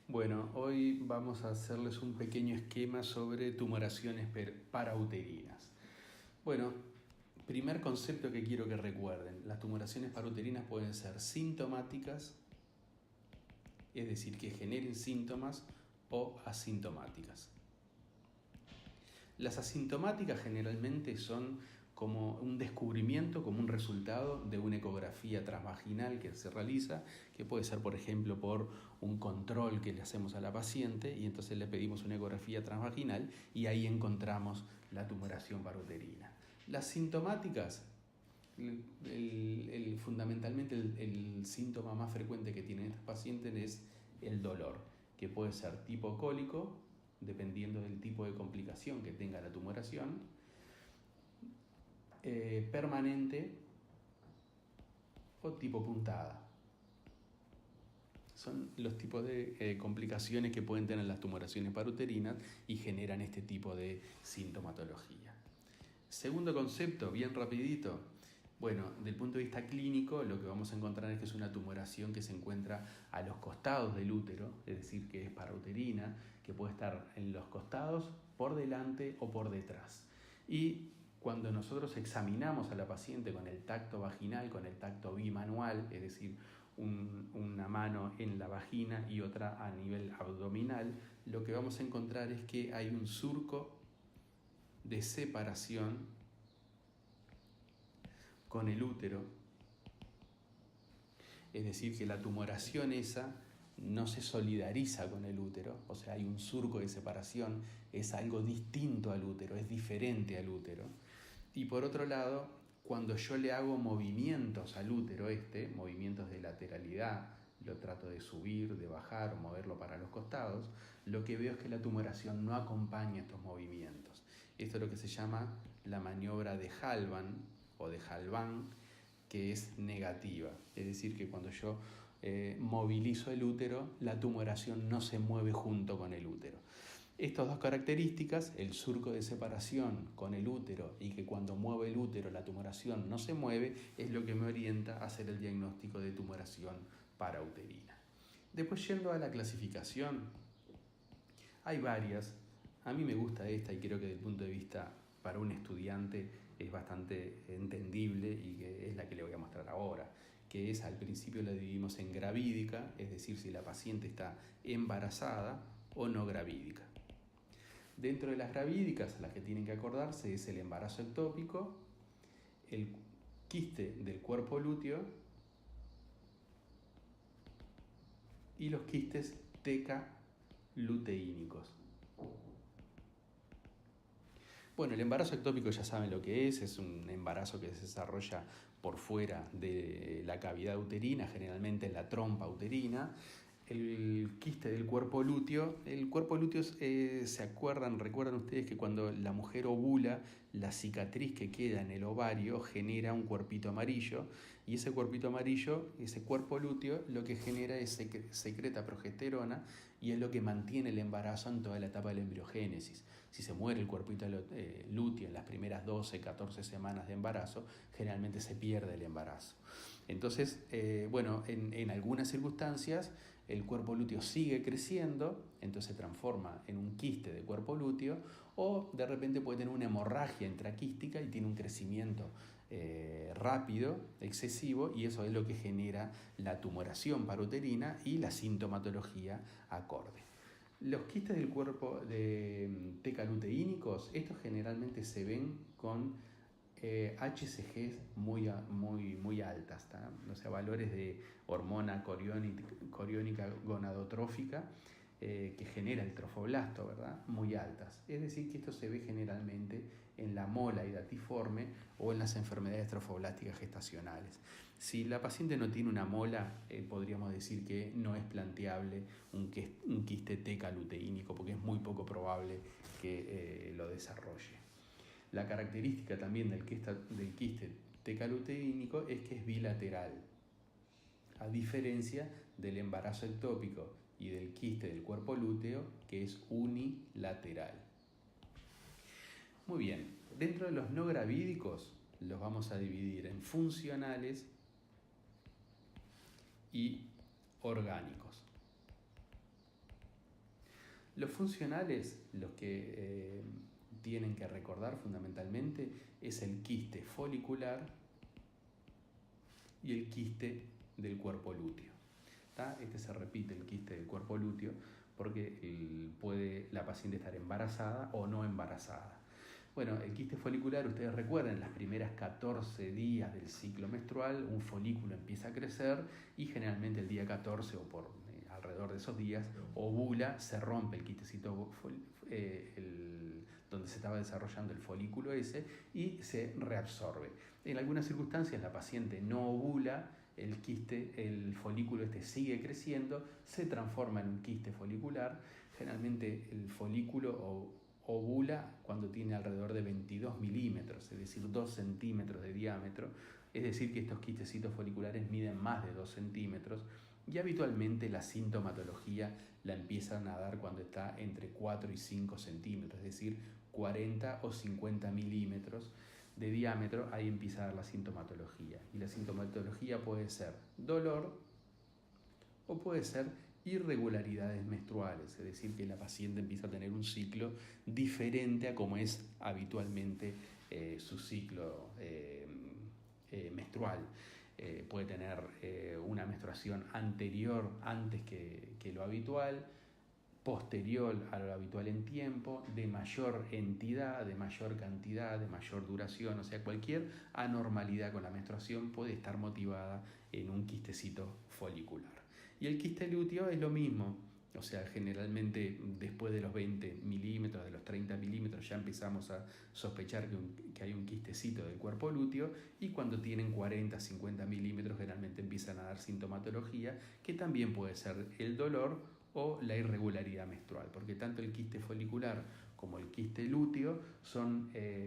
Bueno, hoy vamos a hacerles un pequeño esquema sobre tumoraciones parauterinas. Bueno, primer concepto que quiero que recuerden. Las tumoraciones parauterinas pueden ser sintomáticas, es decir, que generen síntomas, o asintomáticas. Las asintomáticas generalmente son como un descubrimiento, como un resultado de una ecografía transvaginal que se realiza, que puede ser, por ejemplo, por un control que le hacemos a la paciente y entonces le pedimos una ecografía transvaginal y ahí encontramos la tumoración parauterina. Las sintomáticas, fundamentalmente el síntoma más frecuente que tienen estos pacientes es el dolor, que puede ser tipo cólico, dependiendo del tipo de complicación que tenga la tumoración, permanente o tipo puntada. Son los tipos de complicaciones que pueden tener las tumoraciones parauterinas y generan este tipo de sintomatología. Segundo concepto, bien rapidito. Bueno, del punto de vista clínico, lo que vamos a encontrar es que es una tumoración que se encuentra a los costados del útero, es decir, que es parauterina, que puede estar en los costados, por delante o por detrás. Y cuando nosotros examinamos a la paciente con el tacto vaginal, con el tacto bimanual, es decir, una mano en la vagina y otra a nivel abdominal, lo que vamos a encontrar es que hay un surco de separación con el útero, es decir, que la tumoración esa no se solidariza con el útero, o sea, hay un surco de separación, es algo distinto al útero, es diferente al útero. Y por otro lado, cuando yo le hago movimientos al útero movimientos de lateralidad, lo trato de subir, de bajar o moverlo para los costados, lo que veo es que la tumoración no acompaña estos movimientos. Esto es lo que se llama la maniobra de Halban o de Halban, que es negativa. Es decir, que cuando yo movilizo el útero, la tumoración no se mueve junto con el útero. Estas dos características, el surco de separación con el útero y que cuando mueve el útero la tumoración no se mueve, es lo que me orienta a hacer el diagnóstico de tumoración parauterina. Después, yendo a la clasificación, hay varias. A mí me gusta esta y creo que desde el punto de vista para un estudiante es bastante entendible y que es la que le voy a mostrar ahora, que es, al principio la dividimos en gravídica, es decir, si la paciente está embarazada o no gravídica. Dentro de las gravídicas, las que tienen que acordarse es el embarazo ectópico, el quiste del cuerpo lúteo y los quistes tecaluteínicos. Bueno, el embarazo ectópico ya saben lo que es un embarazo que se desarrolla por fuera de la cavidad uterina, generalmente en la trompa uterina. El quiste del cuerpo lúteo, recuerdan ustedes que cuando la mujer ovula, la cicatriz que queda en el ovario genera un cuerpito amarillo, y ese cuerpito amarillo, ese cuerpo lúteo, lo que genera es secreta progesterona y es lo que mantiene el embarazo en toda la etapa de la embriogénesis. Si se muere el cuerpito lúteo en las primeras 12, 14 semanas de embarazo, generalmente se pierde el embarazo. Entonces, en algunas circunstancias el cuerpo lúteo sigue creciendo, entonces se transforma en un quiste de cuerpo lúteo, o de repente puede tener una hemorragia intraquística y tiene un crecimiento rápido, excesivo, y eso es lo que genera la tumoración parauterina y la sintomatología acorde. Los quistes del cuerpo tecaluteínicos, estos generalmente se ven con HCGs muy altas, ¿tá? O sea, valores de hormona coriónica gonadotrófica que genera el trofoblasto, ¿verdad? Muy altas. Es decir, que esto se ve generalmente en la mola hidatiforme o en las enfermedades trofoblásticas gestacionales. Si la paciente no tiene una mola, podríamos decir que no es planteable un quiste tecaluteínico, porque es muy poco probable que lo desarrolle. La característica también del quiste tecaluteínico es que es bilateral, a diferencia del embarazo ectópico y del quiste del cuerpo lúteo, que es unilateral. Muy bien, dentro de los no gravídicos los vamos a dividir en funcionales y orgánicos. Los funcionales, los que tienen que recordar fundamentalmente, es el quiste folicular y el quiste del cuerpo lúteo. Este se repite, el quiste del cuerpo lúteo, porque puede la paciente estar embarazada o no embarazada. Bueno, el quiste folicular, ustedes recuerden, las primeras 14 días del ciclo menstrual, un folículo empieza a crecer y generalmente el día 14 o por alrededor de esos días, ovula, se rompe el quistecito donde se estaba desarrollando el folículo ese y se reabsorbe. En algunas circunstancias la paciente no ovula, el folículo sigue creciendo, se transforma en un quiste folicular. Generalmente el folículo ovula cuando tiene alrededor de 22 milímetros, es decir, 2 centímetros de diámetro, es decir, que estos quistecitos foliculares miden más de 2 centímetros y habitualmente la sintomatología la empiezan a dar cuando está entre 4 y 5 centímetros, es decir, 40 o 50 milímetros de diámetro, ahí empieza a dar la sintomatología. Y la sintomatología puede ser dolor o puede ser irregularidades menstruales, es decir, que la paciente empieza a tener un ciclo diferente a como es habitualmente su ciclo menstrual. Puede tener una menstruación anterior, antes que lo habitual, posterior a lo habitual en tiempo, de mayor entidad, de mayor cantidad, de mayor duración, o sea, cualquier anormalidad con la menstruación puede estar motivada en un quistecito folicular. Y el quiste lúteo es lo mismo, o sea, generalmente después de los 20 milímetros, de los 30 milímetros, ya empezamos a sospechar que hay un quistecito del cuerpo lúteo, y cuando tienen 40, 50 milímetros generalmente empiezan a dar sintomatología, que también puede ser el dolor o la irregularidad menstrual, porque tanto el quiste folicular como el quiste lúteo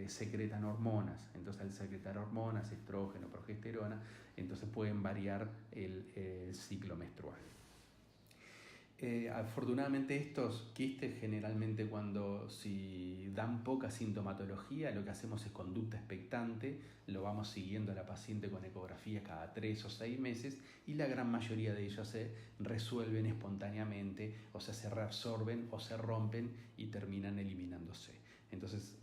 secretan hormonas. Entonces, al secretar hormonas, estrógeno, progesterona, entonces pueden variar el ciclo menstrual. Afortunadamente estos quistes generalmente si dan poca sintomatología, lo que hacemos es conducta expectante, lo vamos siguiendo a la paciente con ecografía cada 3 o 6 meses y la gran mayoría de ellos se resuelven espontáneamente, o sea, se reabsorben o se rompen y terminan eliminándose. Entonces,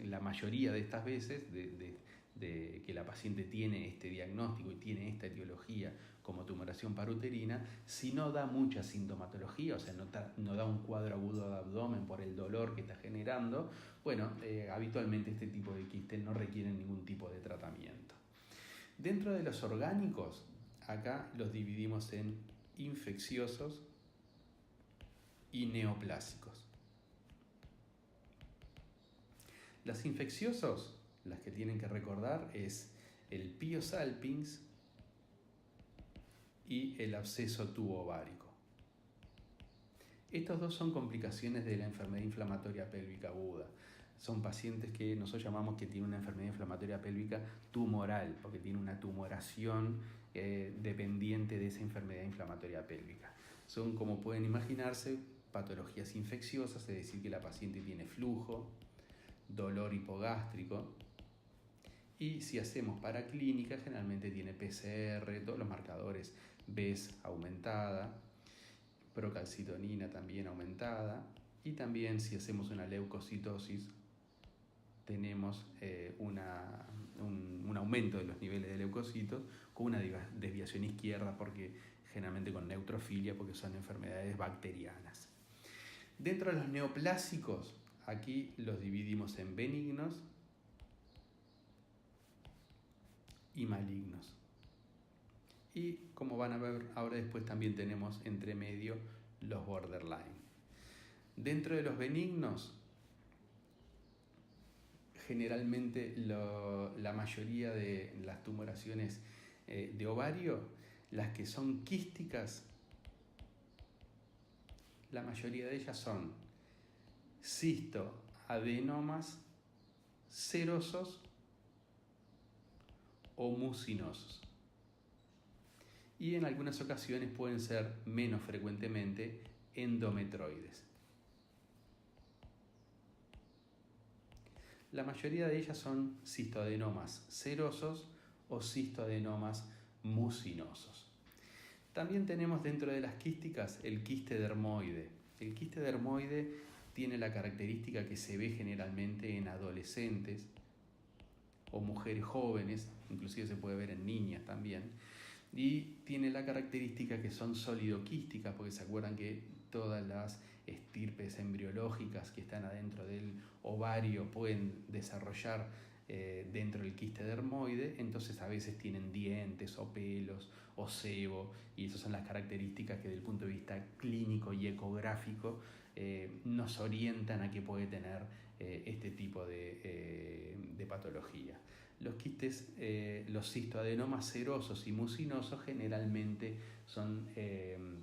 la mayoría de estas veces de que la paciente tiene este diagnóstico y tiene esta etiología como tumoración paruterina, si no da mucha sintomatología, o sea, no da un cuadro agudo de abdomen por el dolor que está generando, bueno, habitualmente este tipo de quistes no requieren ningún tipo de tratamiento. Dentro de los orgánicos, acá los dividimos en infecciosos y neoplásicos. Los infecciosos, las que tienen que recordar, es el Pio salpins y el absceso tubo-ovárico. Estos dos son complicaciones de la enfermedad inflamatoria pélvica aguda. Son pacientes que nosotros llamamos que tienen una enfermedad inflamatoria pélvica tumoral, porque tiene una tumoración dependiente de esa enfermedad inflamatoria pélvica. Son, como pueden imaginarse, patologías infecciosas, es decir, que la paciente tiene flujo, dolor hipogástrico, y si hacemos paraclínica, generalmente tiene PCR, todos los marcadores, BES aumentada, procalcitonina también aumentada, y también si hacemos una leucocitosis tenemos un aumento de los niveles de leucocitos con una desviación izquierda, porque generalmente con neutrofilia, porque son enfermedades bacterianas. Dentro de los neoplásicos, aquí los dividimos en benignos y malignos. Y como van a ver ahora después, también tenemos entre medio los borderline. Dentro de los benignos, generalmente la mayoría de las tumoraciones de ovario, las que son quísticas, la mayoría de ellas son cistoadenomas serosos o mucinosos. Y en algunas ocasiones pueden ser, menos frecuentemente, endometroides. La mayoría de ellas son cistoadenomas serosos o cistoadenomas mucinosos. También tenemos dentro de las quísticas el quiste dermoide. El quiste dermoide tiene la característica que se ve generalmente en adolescentes o mujeres jóvenes, inclusive se puede ver en niñas también, y tiene la característica que son sólido-quísticas, porque se acuerdan que todas las estirpes embriológicas que están adentro del ovario pueden desarrollar dentro del quiste dermoide, entonces a veces tienen dientes o pelos o sebo, y esas son las características que desde el punto de vista clínico y ecográfico nos orientan a que puede tener este tipo de patología. Los quistes, los cistoadenomas serosos y mucinosos generalmente son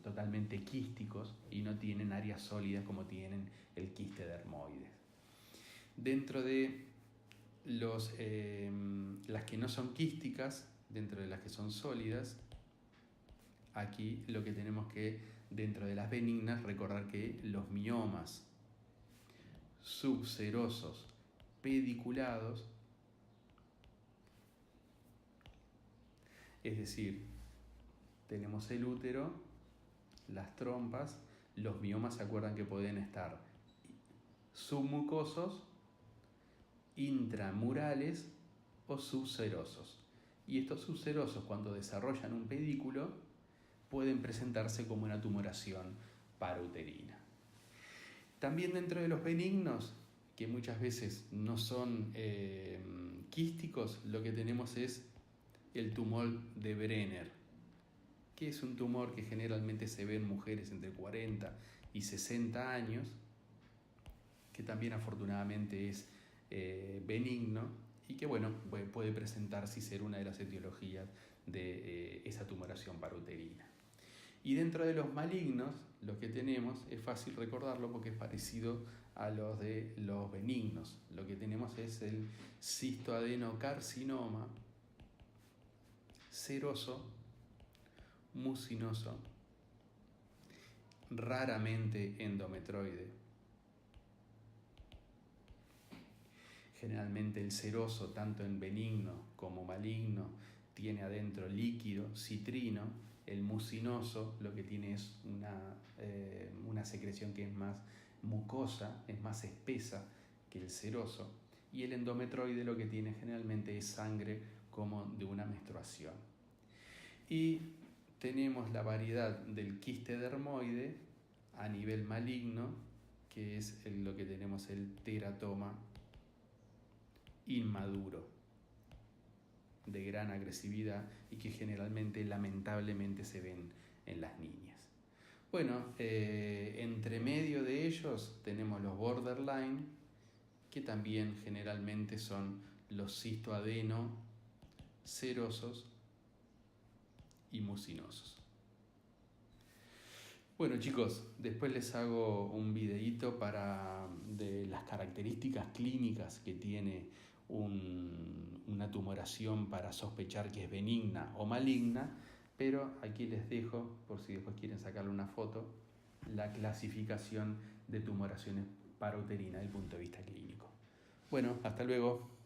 totalmente quísticos y no tienen áreas sólidas como tienen el quiste dermoide. Dentro de las que no son quísticas, dentro de las que son sólidas, aquí lo que tenemos que, dentro de las benignas, recordar que los miomas subserosos pediculados, es decir, tenemos el útero, las trompas, los miomas se acuerdan que pueden estar submucosos, intramurales o subserosos. Y estos subserosos, cuando desarrollan un pedículo, pueden presentarse como una tumoración parauterina. También dentro de los benignos, que muchas veces no son quísticos, lo que tenemos es el tumor de Brenner, que es un tumor que generalmente se ve en mujeres entre 40 y 60 años, que también afortunadamente es benigno y que bueno, puede presentarse y ser una de las etiologías de esa tumoración parauterina. Y dentro de los malignos, lo que tenemos es fácil recordarlo porque es parecido a los de los benignos. Lo que tenemos es el cistoadenocarcinoma seroso, mucinoso, raramente endometroide. Generalmente el seroso, tanto en benigno como maligno, tiene adentro líquido, citrino. El mucinoso lo que tiene es una secreción que es más mucosa, es más espesa que el seroso. Y el endometroide lo que tiene generalmente es sangre como de una menstruación. Y tenemos la variedad del quiste dermoide a nivel maligno, que es lo que tenemos el teratoma inmaduro, de gran agresividad y que generalmente, lamentablemente, se ven en las niñas. Bueno, entre medio de ellos tenemos los borderline, que también generalmente son los cistoadeno serosos y mucinosos. Bueno chicos, después les hago un videíto de las características clínicas que tiene una tumoración para sospechar que es benigna o maligna, pero aquí les dejo, por si después quieren sacarle una foto, la clasificación de tumoraciones parauterinas desde el punto de vista clínico. Bueno, hasta luego.